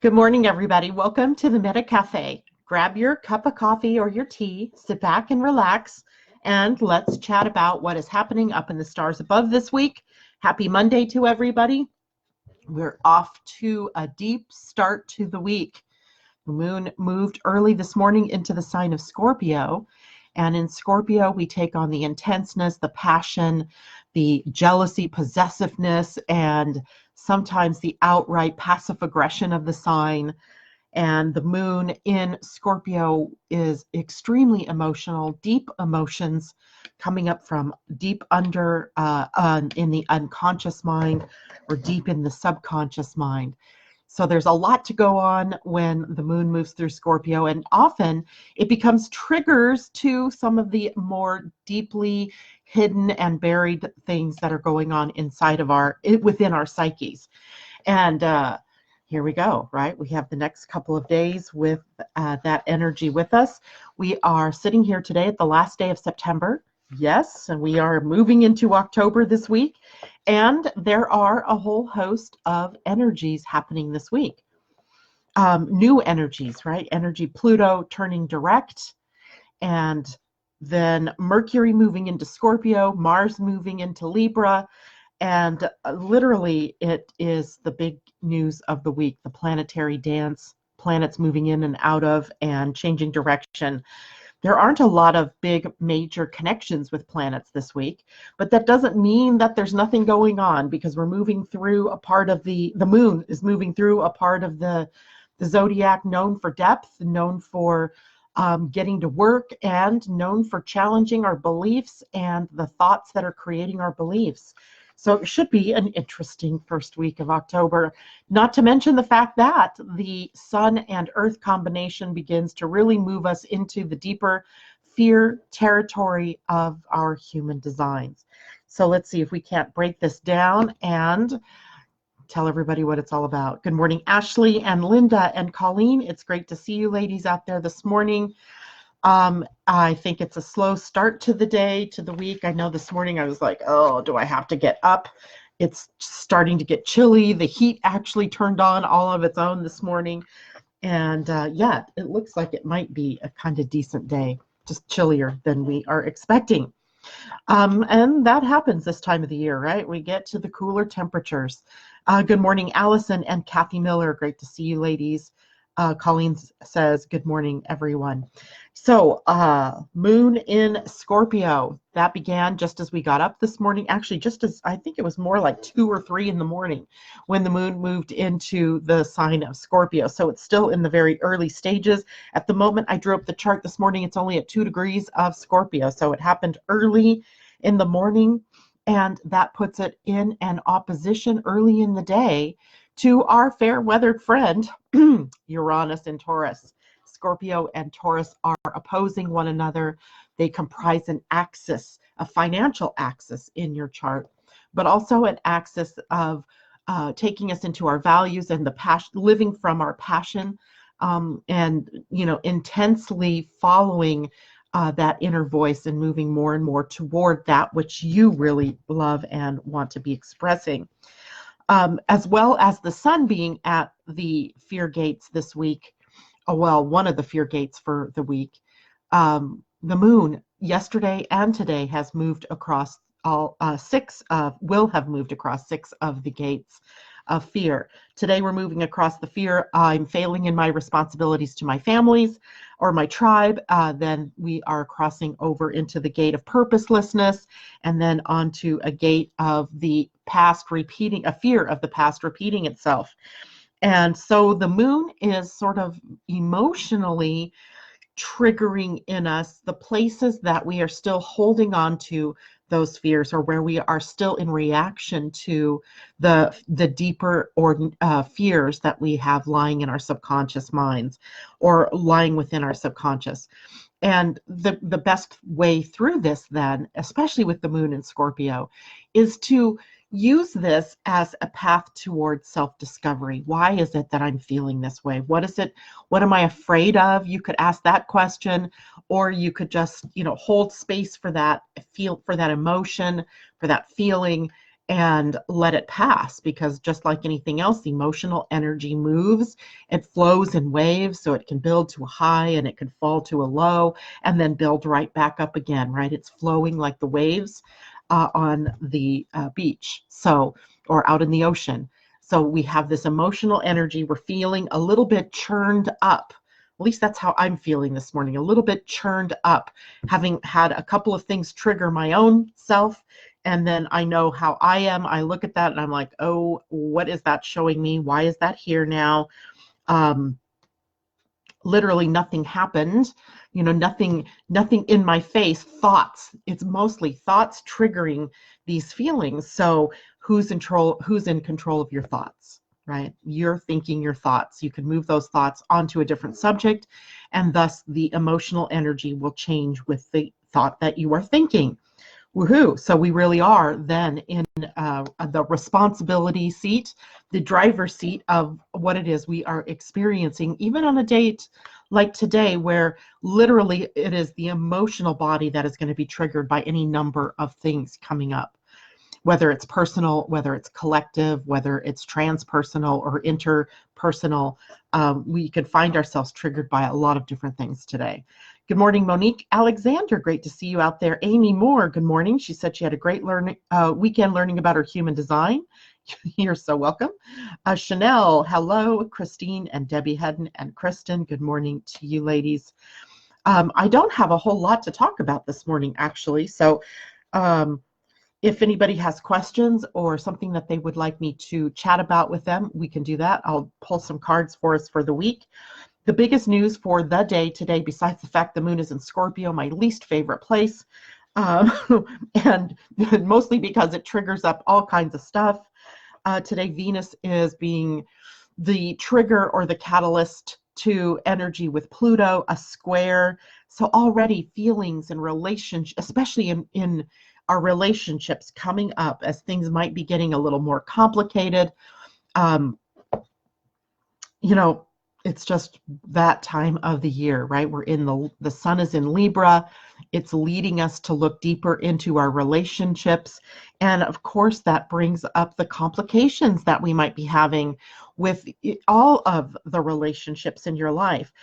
Good morning, everybody. Welcome to the Meta Cafe. Grab your cup of coffee or your tea, sit back and relax, and let's chat about what is happening up in the stars above this week. Happy Monday to everybody. We're off to a deep start to the week. The moon moved early this morning into the sign of Scorpio. And in Scorpio, we take on the intenseness, the passion, the jealousy, possessiveness, and sometimes the outright passive aggression of the sign. And the moon in Scorpio is extremely emotional, deep emotions coming up from deep under in the unconscious mind or deep in the subconscious mind. So there's a lot to go on when the moon moves through Scorpio, and often it becomes triggers to some of the more deeply hidden and buried things that are going on inside of within our psyches. And here we go, right? We have the next couple of days with that energy with us. We are sitting here today at the last day of September. Yes, and we are moving into October this week. And there are a whole host of energies happening this week. New energies, right? Energy Pluto turning direct, and then Mercury moving into Scorpio, Mars moving into Libra, and literally it is the big news of the week, the planetary dance, planets moving in and out of and changing direction. There aren't a lot of big major connections with planets this week, but that doesn't mean that there's nothing going on, because we're moving through a part of the moon is moving through a part of the zodiac known for depth, known for getting to work, and known for challenging our beliefs and the thoughts that are creating our beliefs. So it should be an interesting first week of October, not to mention the fact that the Sun and Earth combination begins to really move us into the deeper fear territory of our human designs. So let's see if we can't break this down and tell everybody what it's all about. Good morning, Ashley and Linda and Colleen. It's great to see you ladies out there this morning. I think it's a slow start to the day, to the week. I know this morning I was like, oh, do I have to get up? It's starting to get chilly. The heat actually turned on all of its own this morning. And yeah, it looks like it might be a kind of decent day, just chillier than we are expecting. And that happens this time of the year, right? We get to the cooler temperatures. Good morning, Allison and Kathy Miller. Great to see you ladies. Colleen says, good morning, everyone. So moon in Scorpio, that began just as we got up this morning. Actually, just as I think it was more like 2 or 3 in the morning when the moon moved into the sign of Scorpio. So it's still in the very early stages. At the moment I drew up the chart this morning, it's only at 2 degrees of Scorpio. So it happened early in the morning, and that puts it in an opposition early in the day to our fair-weathered friend, Uranus in Taurus. Scorpio and Taurus are opposing one another. They comprise an axis, a financial axis in your chart, but also an axis of taking us into our values and the passion, living from our passion, and intensely following that inner voice and moving more and more toward that which you really love and want to be expressing. As well as the sun being at the fear gates this week. Well, one of the fear gates for the week. The moon yesterday and today has moved across will have moved across 6 of the gates of fear. Today we're moving across the fear, I'm failing in my responsibilities to my families or my tribe. Then we are crossing over into the gate of purposelessness, and then onto a gate of the past repeating, a fear of the past repeating itself. And so the moon is sort of emotionally triggering in us the places that we are still holding on to those fears, or where we are still in reaction to the deeper fears that we have lying in our subconscious minds or lying within our subconscious. And the best way through this then, especially with the moon in Scorpio, is to use this as a path towards self-discovery. Why is it that I'm feeling this way? What is it? What am I afraid of? You could ask that question, or you could just, hold space for that, feel for that emotion, for that feeling, and let it pass, because just like anything else, the emotional energy moves. It flows in waves, so it can build to a high and it can fall to a low and then build right back up again, right? It's flowing like the waves on the beach, so, or out in the ocean. So we have this emotional energy. We're feeling a little bit churned up. At least that's how I'm feeling this morning, a little bit churned up, having had a couple of things trigger my own self. And then I know how I am. I look at that and I'm like, oh, what is that showing me? Why is that here now? Literally nothing happened, nothing in my face. Thoughts, it's mostly thoughts triggering these feelings. So who's in control of your thoughts, right? You're thinking your thoughts. You can move those thoughts onto a different subject, and thus the emotional energy will change with the thought that you are thinking. Woohoo. So we really are then in the responsibility seat, the driver's seat of what it is we are experiencing, even on a date like today, where literally it is the emotional body that is going to be triggered by any number of things coming up, whether it's personal, whether it's collective, whether it's transpersonal or interpersonal. We could find ourselves triggered by a lot of different things today. Good morning, Monique Alexander. Great to see you out there. Amy Moore, good morning. She said she had a great weekend learning about her human design. You're so welcome. Chanel, hello. Christine and Debbie Hedden and Kristen, good morning to you ladies. I don't have a whole lot to talk about this morning, actually. So if anybody has questions or something that they would like me to chat about with them, we can do that. I'll pull some cards for us for the week. The biggest news for the day today, besides the fact the moon is in Scorpio, my least favorite place, and mostly because it triggers up all kinds of stuff. Today, Venus is being the trigger or the catalyst to energy with Pluto, a square. So already feelings and relationships, especially in our relationships, coming up as things might be getting a little more complicated. It's just that time of the year, right? We're in the sun is in Libra. It's leading us to look deeper into our relationships. And of course, that brings up the complications that we might be having with all of the relationships in your life.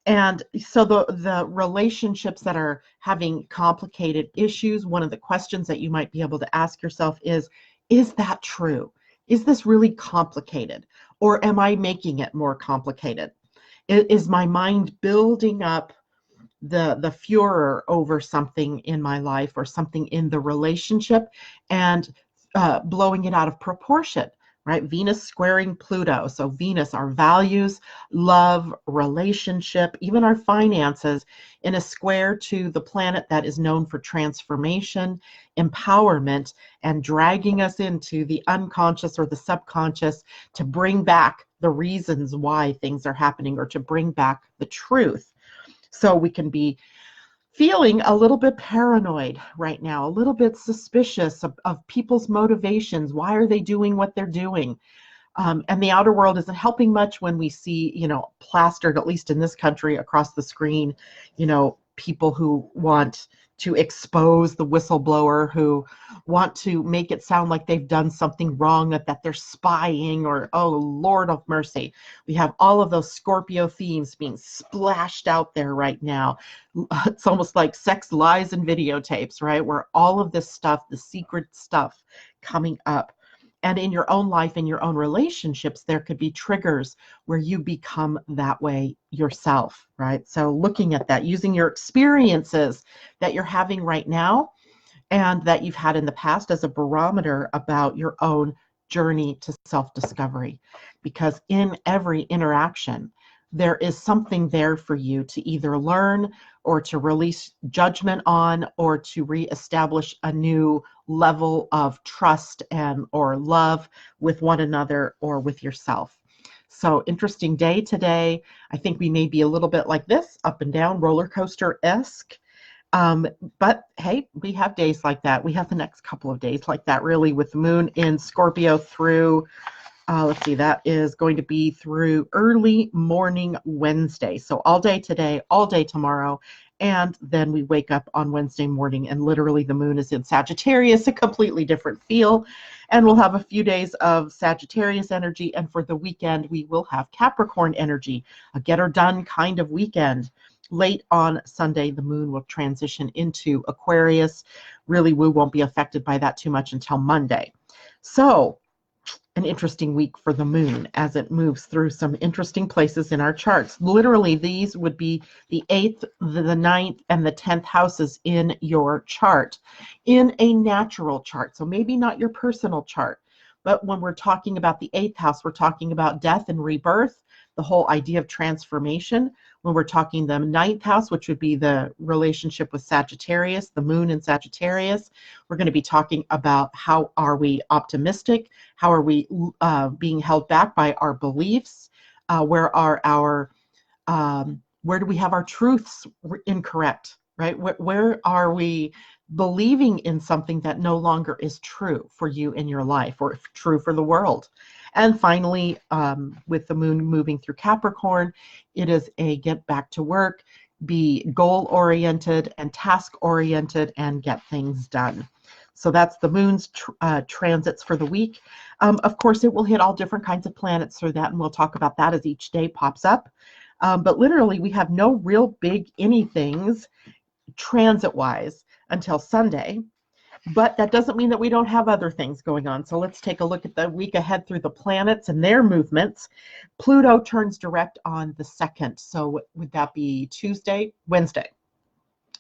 And so the relationships that are having complicated issues, one of the questions that you might be able to ask yourself is that true? Is this really complicated? Or am I making it more complicated? Is my mind building up the furor over something in my life or something in the relationship and blowing it out of proportion, right? Venus squaring Pluto. So Venus, our values, love, relationship, even our finances, in a square to the planet that is known for transformation, empowerment, and dragging us into the unconscious or the subconscious to bring back the reasons why things are happening, or to bring back the truth. So we can be feeling a little bit paranoid right now, a little bit suspicious of people's motivations. Why are they doing what they're doing? And the outer world isn't helping much when we see, plastered, at least in this country, across the screen, people who want to expose the whistleblower, who want to make it sound like they've done something wrong, that they're spying, or, oh, Lord of mercy. We have all of those Scorpio themes being splashed out there right now. It's almost like sex, lies, and videotapes, right? Where all of this stuff, the secret stuff coming up. And in your own life, in your own relationships, there could be triggers where you become that way yourself, right? So looking at that, using your experiences that you're having right now and that you've had in the past as a barometer about your own journey to self-discovery. Because in every interaction, there is something there for you to either learn or to release judgment on, or to reestablish a new level of trust and or love with one another or with yourself. So interesting day today. I think we may be a little bit like this, up and down, roller coaster-esque. But hey, we have days like that. We have the next couple of days like that, really, with the moon in Scorpio through let's see, that is going to be through early morning Wednesday. So all day today, all day tomorrow, And then we wake up on Wednesday morning and literally the moon is in Sagittarius, a completely different feel. And we'll have a few days of Sagittarius energy. And for the weekend, we will have Capricorn energy, a get her done kind of weekend. Late on Sunday, the moon will transition into Aquarius. Really, we won't be affected by that too much until Monday. So an interesting week for the moon as it moves through some interesting places in our charts. Literally, these would be the 8th, the 9th, and the 10th houses in your chart, in a natural chart. So maybe not your personal chart, but when we're talking about the 8th house, we're talking about death and rebirth, the whole idea of transformation. When we're talking the 9th house, which would be the relationship with Sagittarius, the moon in Sagittarius, we're going to be talking about how are we optimistic, how are we being held back by our beliefs, where do we have our truths incorrect, right? Where are we believing in something that no longer is true for you in your life or true for the world? And finally, with the moon moving through Capricorn, it is a get back to work, be goal-oriented and task-oriented, and get things done. So that's the moon's transits for the week. Of course, it will hit all different kinds of planets through that, and we'll talk about that as each day pops up. But literally, we have no real big anythings transit-wise until Sunday. But that doesn't mean that we don't have other things going on. So let's take a look at the week ahead through the planets and their movements. Pluto turns direct on the 2nd. So would that be Tuesday? Wednesday.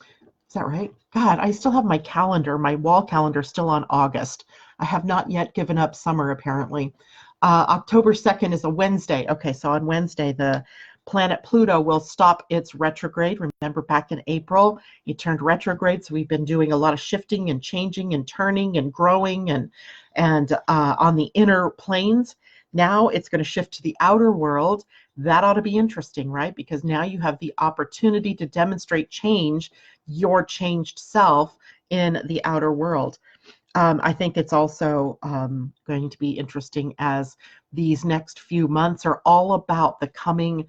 Is that right? God, I still have my calendar, my wall calendar still on August. I have not yet given up summer, apparently. October 2nd is a Wednesday. Okay, so on Wednesday, the planet Pluto will stop its retrograde. Remember back in April, it turned retrograde. So we've been doing a lot of shifting and changing and turning and growing and on the inner planes. Now it's going to shift to the outer world. That ought to be interesting, right? Because now you have the opportunity to demonstrate change, your changed self in the outer world. I think it's also going to be interesting as these next few months are all about the coming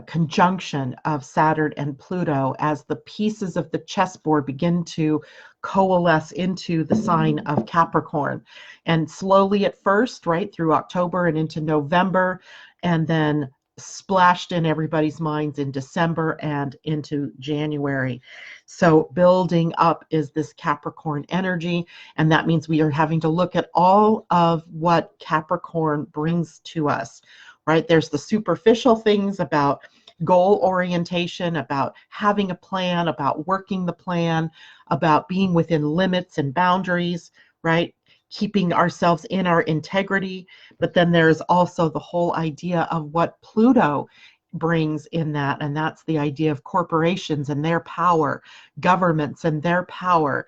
conjunction of Saturn and Pluto as the pieces of the chessboard begin to coalesce into the sign of Capricorn. And slowly at first, right, through October and into November, and then splashed in everybody's minds in December and into January. So building up is this Capricorn energy, and that means we are having to look at all of what Capricorn brings to us, right? There's the superficial things about goal orientation, about having a plan, about working the plan, about being within limits and boundaries, right? Keeping ourselves in our integrity. But then there's also the whole idea of what Pluto brings in that, and that's the idea of corporations and their power, governments and their power,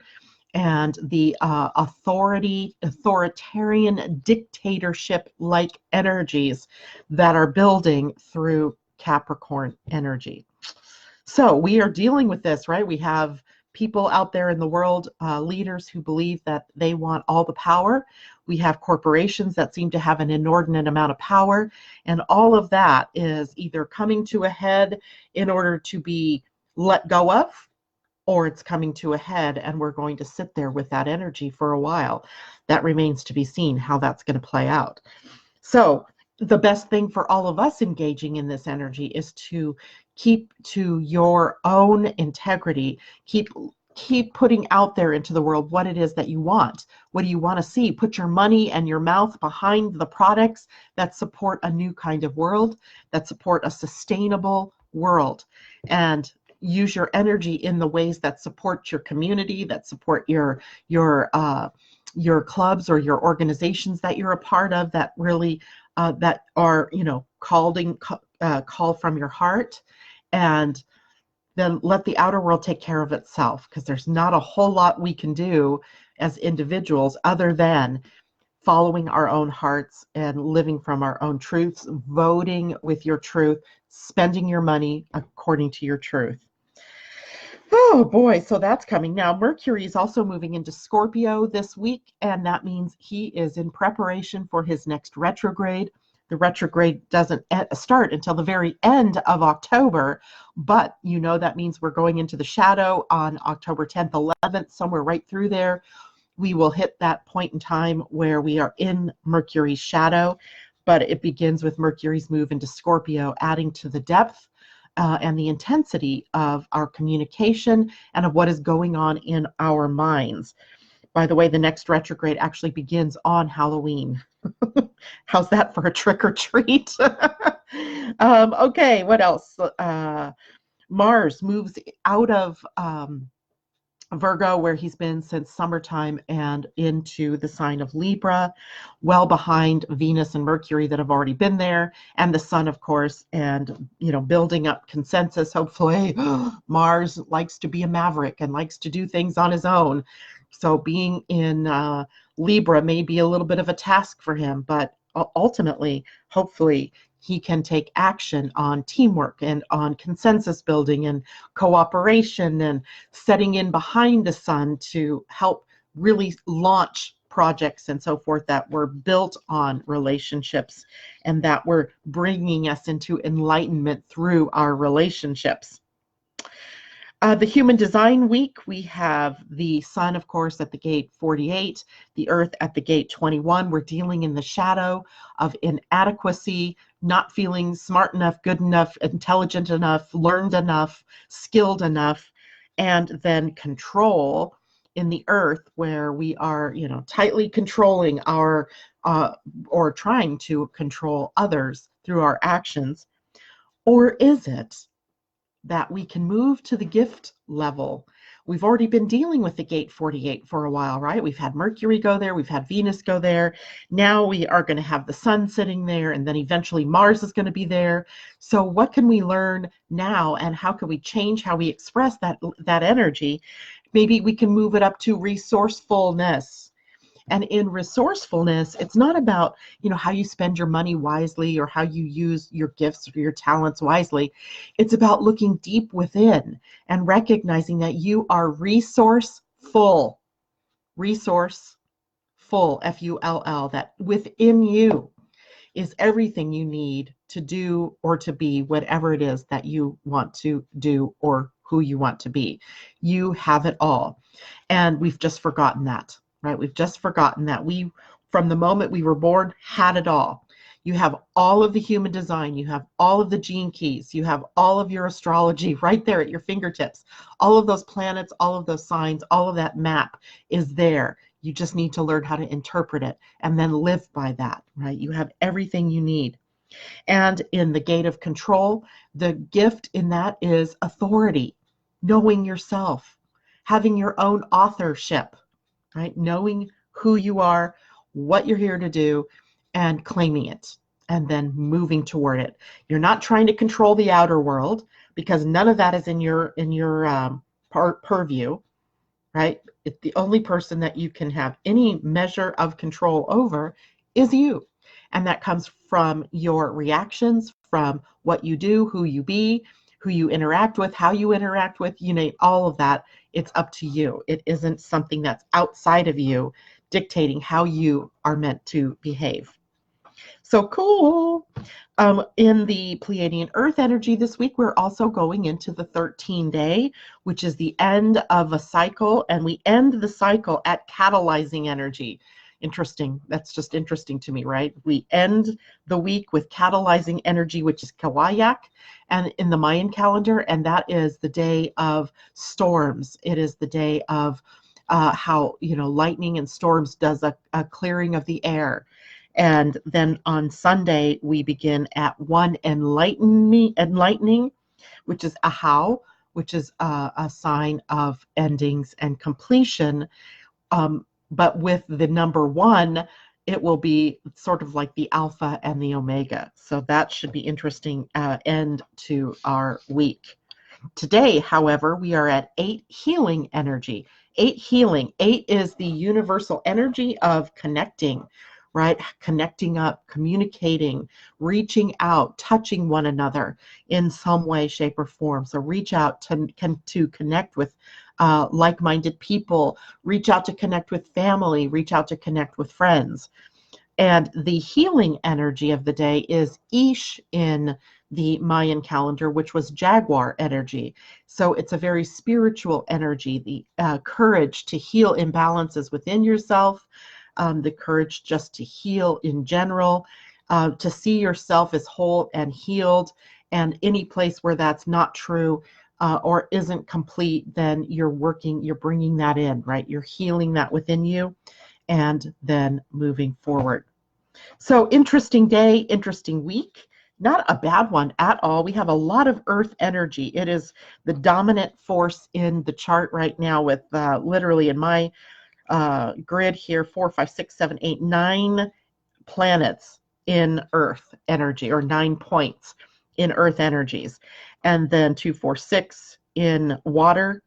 and the authoritarian dictatorship-like energies that are building through Capricorn energy. So we are dealing with this, right? We have people out there in the world, leaders who believe that they want all the power. We have corporations that seem to have an inordinate amount of power, and all of that is either coming to a head in order to be let go of, or it's coming to a head and we're going to sit there with that energy for a while. That remains to be seen how that's going to play out. So the best thing for all of us engaging in this energy is to keep to your own integrity, keep putting out there into the world what it is that you want. What do you want to see? Put your money and your mouth behind the products that support a new kind of world, that support a sustainable world, and use your energy in the ways that support your community, that support your clubs or your organizations that you're a part of, that really that are, you know, call from your heart, and then let the outer world take care of itself, because there's not a whole lot we can do as individuals other than following our own hearts and living from our own truths, voting with your truth, spending your money according to your truth. Oh boy, so that's coming. Now, Mercury is also moving into Scorpio this week, and that means he is in preparation for his next retrograde. The retrograde doesn't start until the very end of October, but you know that means we're going into the shadow on October 10th, 11th, somewhere right through there. We will hit that point in time where we are in Mercury's shadow, but it begins with Mercury's move into Scorpio, adding to the depth and the intensity of our communication and of what is going on in our minds. By the way, the next retrograde actually begins on Halloween. How's that for a trick or treat? Okay, what else? Mars moves out of Virgo, where he's been since summertime, and into the sign of Libra, well behind Venus and Mercury that have already been there, and the Sun, of course, and building up consensus. Hopefully, Mars likes to be a maverick and likes to do things on his own. So being in Libra may be a little bit of a task for him, but ultimately, hopefully, he can take action on teamwork and on consensus building and cooperation and setting in behind the Sun to help really launch projects and so forth that were built on relationships and that were bringing us into enlightenment through our relationships. The Human Design Week, we have the Sun, of course, at the gate 48, the Earth at the gate 21. We're dealing in the shadow of inadequacy, not feeling smart enough, good enough, intelligent enough, learned enough, skilled enough, and then control in the Earth, where we are, tightly controlling our, or trying to control others through our actions. Or is it that we can move to the gift level? We've already been dealing with the gate 48 for a while, right? We've had Mercury go there, we've had Venus go there. Now we are going to have the Sun sitting there, and then eventually Mars is going to be there. So what can we learn now, and how can we change how we express that energy? Maybe we can move it up to resourcefulness. And in resourcefulness, it's not about, how you spend your money wisely or how you use your gifts or your talents wisely. It's about looking deep within and recognizing that you are resourceful, F-U-L-L, that within you is everything you need to do or to be whatever it is that you want to do or who you want to be. You have it all. And we've just forgotten that. Right? We've just forgotten that we, from the moment we were born, had it all. You have all of the human design. You have all of the gene keys. You have all of your astrology right there at your fingertips. All of those planets, all of those signs, all of that map is there. You just need to learn how to interpret it and then live by that, right? You have everything you need. And in the gate of control, the gift in that is authority, knowing yourself, having your own authorship, right? Knowing who you are, what you're here to do, and claiming it, and then moving toward it. You're not trying to control the outer world, because none of that is in your purview, right? The only person that you can have any measure of control over is you. And that comes from your reactions, from what you do, who you be, who you interact with, how you interact with, all of that. It's up to you. It isn't something that's outside of you dictating how you are meant to behave. So cool. In the Pleiadian-Earth energy this week, we're also going into the 13-day, which is the end of a cycle, and we end the cycle at catalyzing energy. Interesting. That's just interesting to me, right? We end the week with catalyzing energy, which is Kawayak, and in the Mayan calendar, and that is the day of storms. It is the day of how lightning and storms does a clearing of the air. And then on Sunday, we begin at one enlightening, which is Ahau, which is a sign of endings and completion. But with the number 1, it will be sort of like the Alpha and the Omega. So that should be interesting end to our week. Today, however, we are at 8 healing energy. 8 healing. 8 is the universal energy of connecting, right? Connecting up, communicating, reaching out, touching one another in some way, shape, or form. So reach out to connect with like-minded people, reach out to connect with family, reach out to connect with friends. And the healing energy of the day is Ish in the Mayan calendar, which was Jaguar energy. So it's a very spiritual energy, the courage to heal imbalances within yourself, the courage just to heal in general, to see yourself as whole and healed. And any place where that's not true or isn't complete, then you're bringing that in, right? You're healing that within you and then moving forward. So interesting day, interesting week. Not a bad one at all. We have a lot of earth energy. It is the dominant force in the chart right now with literally in my grid here, 4, 5, 6, 7, 8, 9 planets in earth energy, or 9 points in earth energies. And then 2, 4, 6 in water,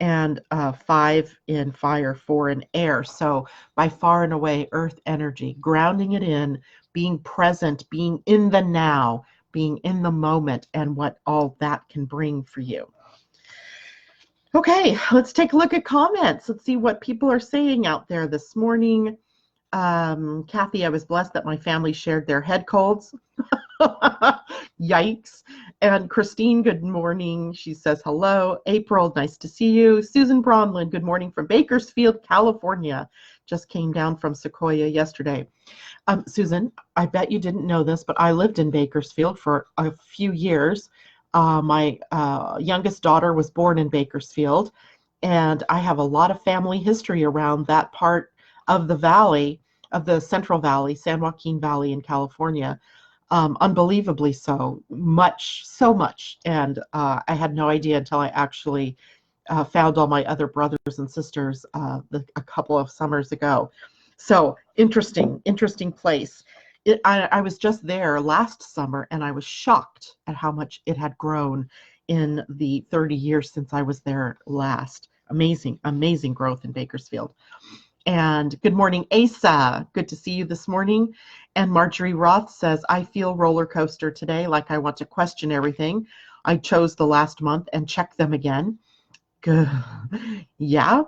and 5 in fire, 4 in air. So by far and away, earth energy, grounding it in, being present, being in the now, being in the moment, and what all that can bring for you. Okay, let's take a look at comments. Let's see what people are saying out there this morning. Kathy, I was blessed that my family shared their head colds. Yikes. And Christine, good morning. She says hello. April, nice to see you. Susan Bronlin, good morning from Bakersfield, California. Just came down from Sequoia yesterday. Susan, I bet you didn't know this, but I lived in Bakersfield for a few years. My youngest daughter was born in Bakersfield, and I have a lot of family history around that part of the valley, of the Central Valley, San Joaquin Valley in California. Unbelievably so much. And I had no idea until I actually found all my other brothers and sisters a couple of summers ago. So interesting place. I was just there last summer, and I was shocked at how much it had grown in the 30 years since I was there last. Amazing growth in Bakersfield. And good morning, Asa. Good to see you this morning. And Marjorie Roth says, I feel roller coaster today, like I want to question everything. I chose the last month and check them again. Good. Yeah.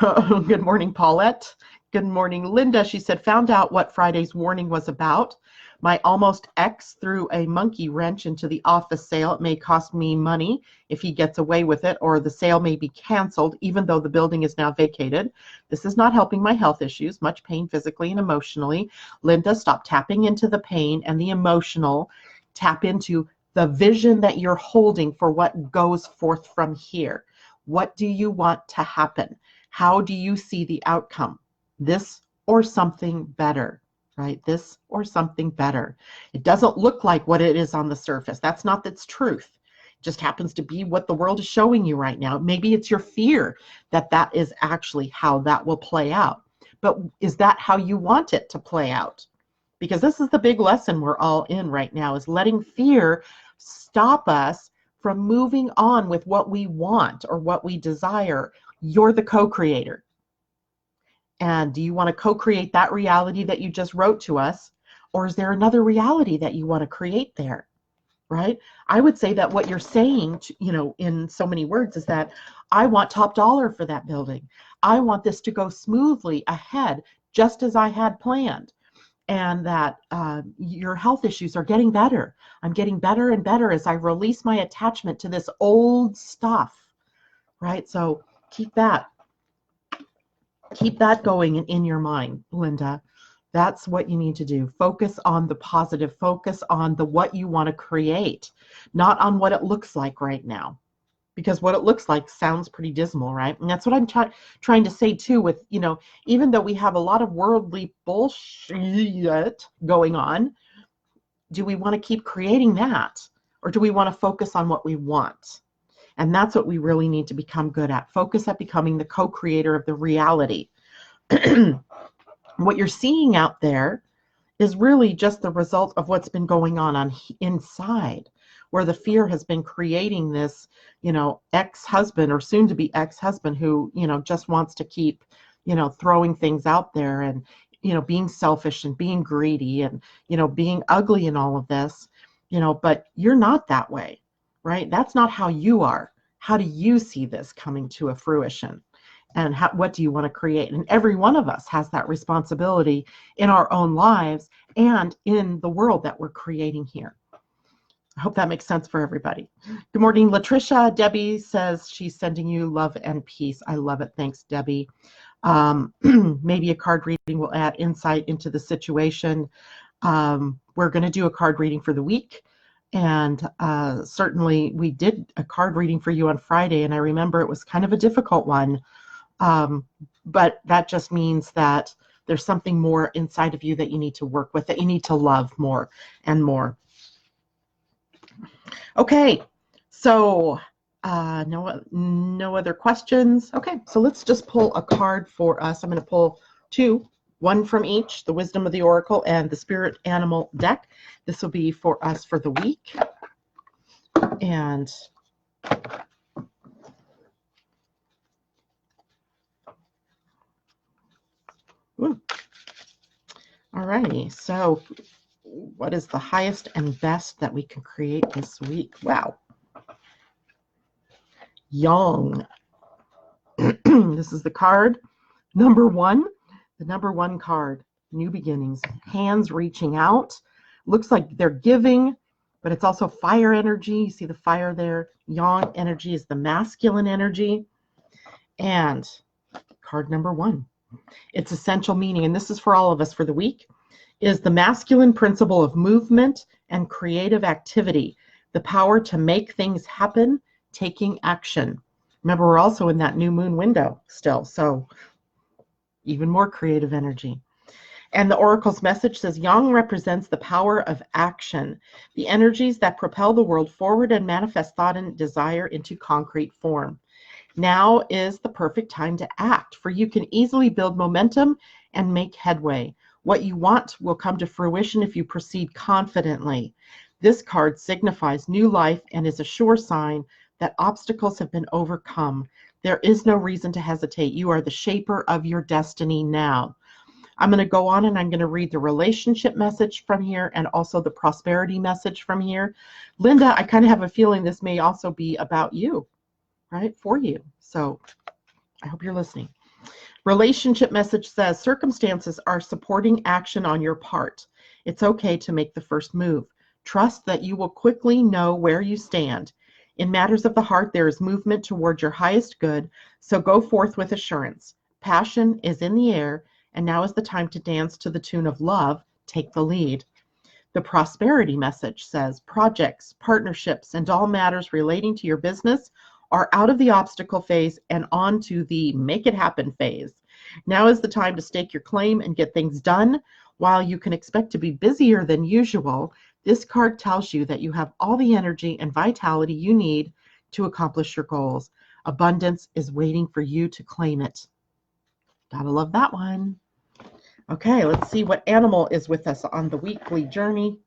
Good morning, Paulette. Good morning, Linda. She said, found out what Friday's warning was about. My almost ex threw a monkey wrench into the office sale. It may cost me money if he gets away with it, or the sale may be canceled, even though the building is now vacated. This is not helping my health issues, much pain physically and emotionally. Linda, stop tapping into the pain and the emotional. Tap into the vision that you're holding for what goes forth from here. What do you want to happen? How do you see the outcome? This or something better, right? This or something better. It doesn't look like what it is on the surface. That's not its truth. It just happens to be what the world is showing you right now. Maybe it's your fear that that is actually how that will play out. But is that how you want it to play out? Because this is the big lesson we're all in right now, is letting fear stop us from moving on with what we want or what we desire. You're the co-creator. And do you want to co-create that reality that you just wrote to us? Or is there another reality that you want to create there? Right? I would say that what you're saying, in so many words, is that I want top dollar for that building. I want this to go smoothly ahead, just as I had planned. And that your health issues are getting better. I'm getting better and better as I release my attachment to this old stuff. Right? So keep that going in your mind, Linda. That's what you need to do. Focus on the positive. Focus on what you want to create, not on what it looks like right now. Because what it looks like sounds pretty dismal, right? And that's what I'm trying to say too with, even though we have a lot of worldly bullshit going on, do we want to keep creating that? Or do we want to focus on what we want? And that's what we really need to become good at. Focus at becoming the co-creator of the reality. What you're seeing out there is really just the result of what's been going on inside, where the fear has been creating this, ex-husband or soon to be ex-husband who, just wants to keep, throwing things out there and, being selfish and being greedy and, being ugly and all of this, but you're not that way. Right? That's not how you are. How do you see this coming to a fruition? and what do you want to create? And every one of us has that responsibility in our own lives and in the world that we're creating here. I hope that makes sense for everybody. Good morning, Latricia. Debbie says she's sending you love and peace. I love it. Thanks, Debbie. Maybe a card reading will add insight into the situation. We're going to do a card reading for the week. And certainly we did a card reading for you on Friday, and I remember it was kind of a difficult one. But that just means that there's something more inside of you that you need to work with, that you need to love more and more. Okay, so no other questions. Okay, so let's just pull a card for us. I'm going to pull two. One from each, the Wisdom of the Oracle and the Spirit Animal deck. This will be for us for the week. And all righty, so what is the highest and best that we can create this week? Wow. Young. This is the card number one. The number one card, new beginnings, hands reaching out. Looks like they're giving, but it's also fire energy. You see the fire there. Yang energy is the masculine energy. And card number one, its essential meaning, and this is for all of us for the week, is the masculine principle of movement and creative activity, the power to make things happen, taking action. Remember, we're also in that new moon window still, so even more creative energy. And the Oracle's message says, Yang represents the power of action, the energies that propel the world forward and manifest thought and desire into concrete form. Now is the perfect time to act, for you can easily build momentum and make headway. What you want will come to fruition if you proceed confidently. This card signifies new life and is a sure sign that obstacles have been overcome. There is no reason to hesitate. You are the shaper of your destiny now. I'm going to go on and I'm going to read the relationship message from here and also the prosperity message from here. Linda, I kind of have a feeling this may also be about you, right? For you. So I hope you're listening. Relationship message says, circumstances are supporting action on your part. It's okay to make the first move. Trust that you will quickly know where you stand. In matters of the heart, there is movement toward your highest good, so go forth with assurance. Passion is in the air, and now is the time to dance to the tune of love. Take the lead. The prosperity message says, projects, partnerships, and all matters relating to your business are out of the obstacle phase and on to the make it happen phase. Now is the time to stake your claim and get things done. While you can expect to be busier than usual, this card tells you that you have all the energy and vitality you need to accomplish your goals. Abundance is waiting for you to claim it. Gotta love that one. Okay, let's see what animal is with us on the weekly journey.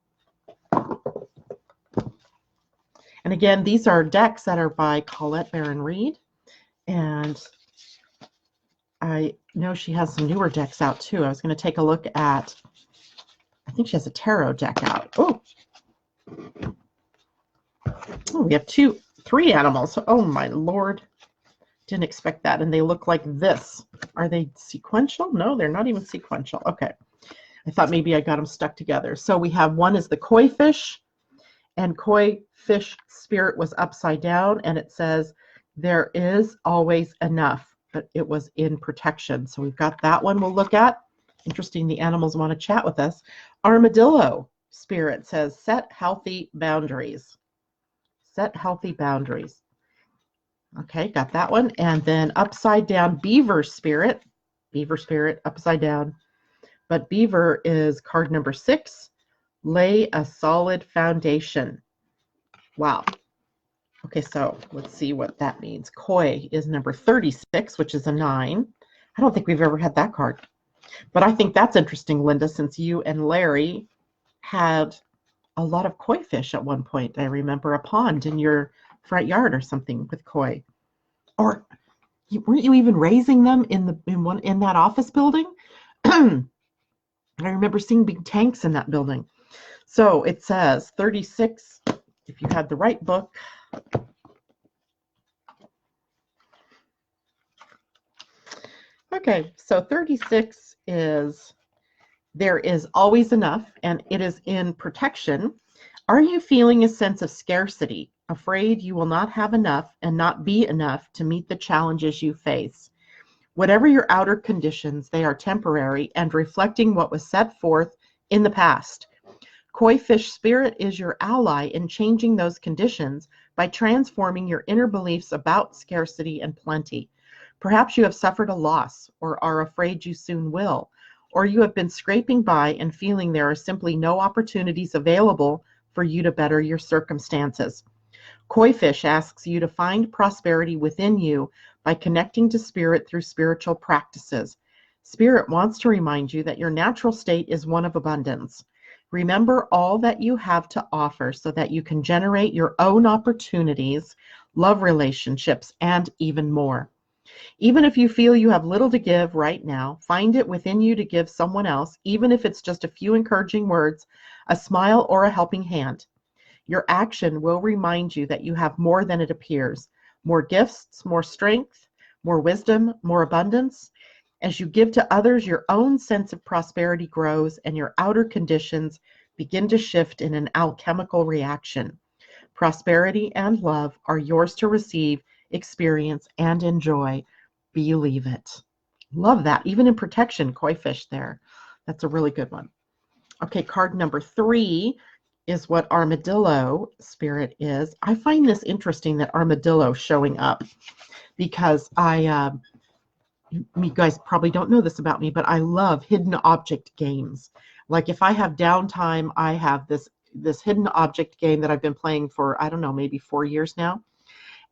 And again, these are decks that are by Colette Baron-Reed. And I know she has some newer decks out too. I was going to take a look at, I think she has a tarot deck out. Oh, we have three animals. Oh my Lord. Didn't expect that. And they look like this. Are they sequential? No, they're not even sequential. Okay. I thought maybe I got them stuck together. So we have one is the koi fish, and koi fish spirit was upside down, and it says, there is always enough, but it was in protection. So we've got that one we'll look at. Interesting, the animals want to chat with us. Armadillo spirit says, set healthy boundaries. Set healthy boundaries. Okay, got that one. And then upside down, beaver spirit upside down. But beaver is card number 6. Lay a solid foundation. Wow. Okay, so let's see what that means. Koi is number 36, which is a 9. I don't think we've ever had that card. But I think that's interesting, Linda, since you and Larry had a lot of koi fish at one point. I remember a pond in your front yard or something with koi. Or weren't you even raising them in that office building? I remember seeing big tanks in that building. So it says 36, if you had the right book. Okay, so 36 is there is always enough, and it is in protection. Are you feeling a sense of scarcity, afraid you will not have enough and not be enough to meet the challenges you face? Whatever your outer conditions, they are temporary and reflecting what was set forth in the past. Koi fish spirit is your ally in changing those conditions by transforming your inner beliefs about scarcity and plenty. Perhaps you have suffered a loss or are afraid you soon will, or you have been scraping by and feeling there are simply no opportunities available for you to better your circumstances. Koi fish asks you to find prosperity within you by connecting to spirit through spiritual practices. Spirit wants to remind you that your natural state is one of abundance. Remember all that you have to offer so that you can generate your own opportunities, love relationships, and even more. Even if you feel you have little to give right now, find it within you to give someone else, even if it's just a few encouraging words, a smile, or a helping hand. Your action will remind you that you have more than it appears. More gifts, more strength, more wisdom, more abundance. As you give to others, your own sense of prosperity grows and your outer conditions begin to shift in an alchemical reaction. Prosperity and love are yours to receive, experience, and enjoy. Believe it. Love that. Even in protection, koi fish there. That's a really good one. Okay, card number 3 is what armadillo spirit is. I find this interesting that armadillo showing up because you guys probably don't know this about me, but I love hidden object games. Like if I have downtime, I have this hidden object game that I've been playing for, I don't know, maybe 4 years now.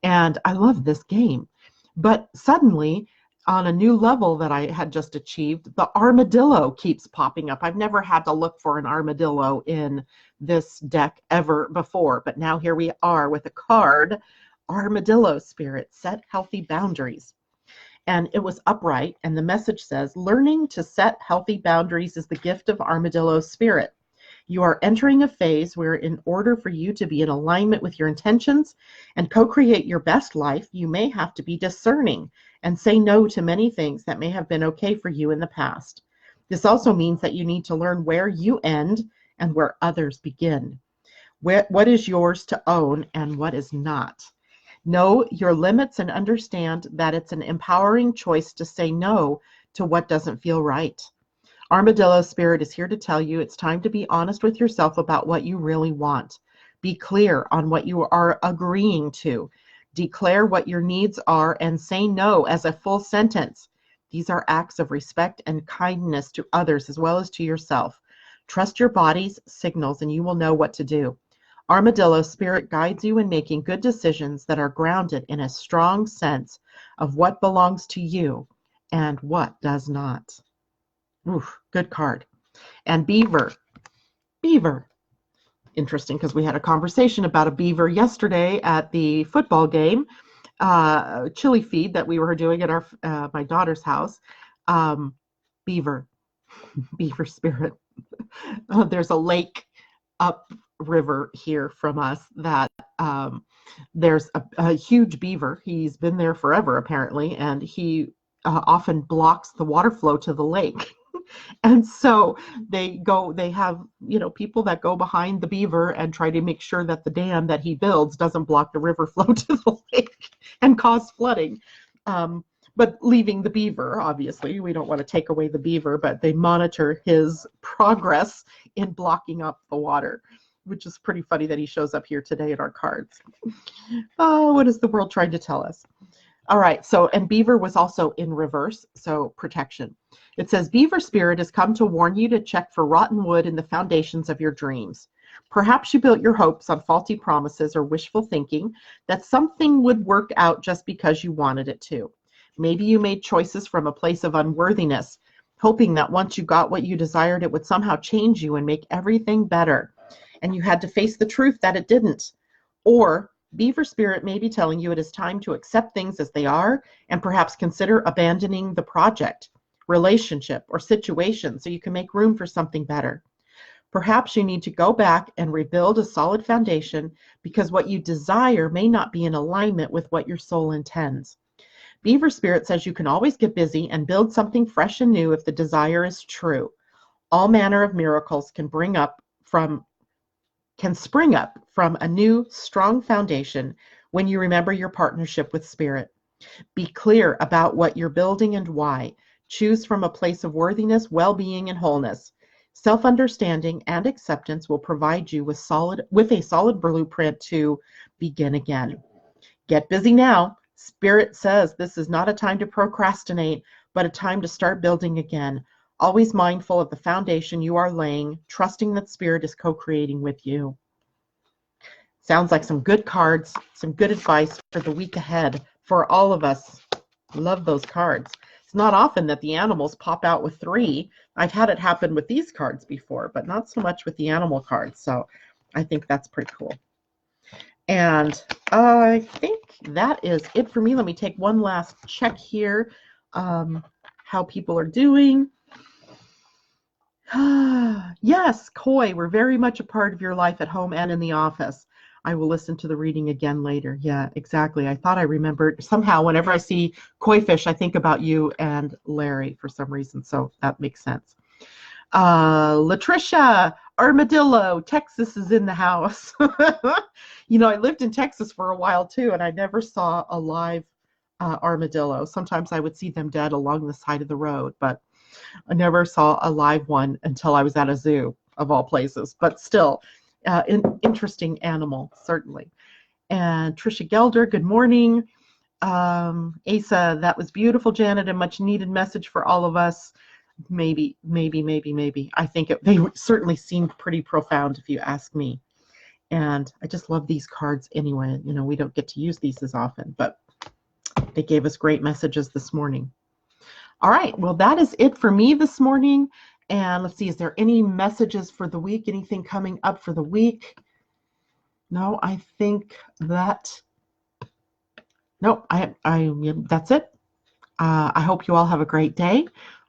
And I love this game. But suddenly, on a new level that I had just achieved, the armadillo keeps popping up. I've never had to look for an armadillo in this deck ever before, but now here we are with a card, Armadillo Spirit, set healthy boundaries. And it was upright, and the message says, learning to set healthy boundaries is the gift of Armadillo Spirit. You are entering a phase where in order for you to be in alignment with your intentions and co-create your best life, you may have to be discerning and say no to many things that may have been okay for you in the past. This also means that you need to learn where you end and where others begin. What is yours to own and what is not. Know your limits and understand that it's an empowering choice to say no to what doesn't feel right. Armadillo Spirit is here to tell you it's time to be honest with yourself about what you really want. Be clear on what you are agreeing to. Declare what your needs are and say no as a full sentence. These are acts of respect and kindness to others as well as to yourself. Trust your body's signals and you will know what to do. Armadillo Spirit guides you in making good decisions that are grounded in a strong sense of what belongs to you and what does not. Oof, good card. And beaver. Beaver. Interesting because we had a conversation about a beaver yesterday at the football game, chili feed that we were doing at our my daughter's house. Beaver. Beaver spirit. There's a lake up river here from us that there's a huge beaver. He's been there forever apparently, and he often blocks the water flow to the lake. And so they have, people that go behind the beaver and try to make sure that the dam that he builds doesn't block the river flow to the lake and cause flooding. But leaving the beaver, obviously, we don't want to take away the beaver, but they monitor his progress in blocking up the water, which is pretty funny that he shows up here today in our cards. Oh, what is the world trying to tell us? All right, and beaver was also in reverse, so protection. It says, Beaver Spirit has come to warn you to check for rotten wood in the foundations of your dreams. Perhaps you built your hopes on faulty promises or wishful thinking that something would work out just because you wanted it to. Maybe you made choices from a place of unworthiness, hoping that once you got what you desired, it would somehow change you and make everything better. And you had to face the truth that it didn't. Or Beaver Spirit may be telling you it is time to accept things as they are and perhaps consider abandoning the project, relationship, or situation so you can make room for something better. Perhaps you need to go back and rebuild a solid foundation because what you desire may not be in alignment with what your soul intends. Beaver Spirit says you can always get busy and build something fresh and new if the desire is true. All manner of miracles can spring up from a new, strong foundation when you remember your partnership with Spirit. Be clear about what you're building and why. Choose from a place of worthiness, well-being, and wholeness. Self-understanding and acceptance will provide you with a solid blueprint to begin again. Get busy now. Spirit says this is not a time to procrastinate, but a time to start building again. Always mindful of the foundation you are laying, trusting that Spirit is co-creating with you. Sounds like some good cards, some good advice for the week ahead for all of us. Love those cards. It's not often that the animals pop out with 3. I've had it happen with these cards before, but not so much with the animal cards. So I think that's pretty cool. And I think that is it for me. Let me take one last check here, how people are doing. Yes, Koi, we're very much a part of your life at home and in the office. I will listen to the reading again later. Yeah, exactly. I thought I remembered. Somehow, whenever I see koi fish, I think about you and Larry for some reason. So that makes sense. Latricia, Armadillo, Texas is in the house. You know, I lived in Texas for a while too, and I never saw a live armadillo. Sometimes I would see them dead along the side of the road, but I never saw a live one until I was at a zoo, of all places. But still, an interesting animal, certainly. And Trisha Gelder, good morning. Asa, that was beautiful, Janet, a much needed message for all of us. Maybe. I think they certainly seemed pretty profound, if you ask me. And I just love these cards anyway. You know, we don't get to use these as often, but they gave us great messages this morning. All right, well, that is it for me this morning. And let's see, is there any messages for the week? Anything coming up for the week? No, I think that, no, that's it. I hope you all have a great day.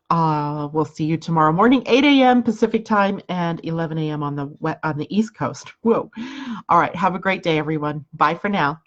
We'll see you tomorrow morning, 8 a.m. Pacific time and 11 a.m. on the East Coast. Whoa. All right, have a great day, everyone. Bye for now.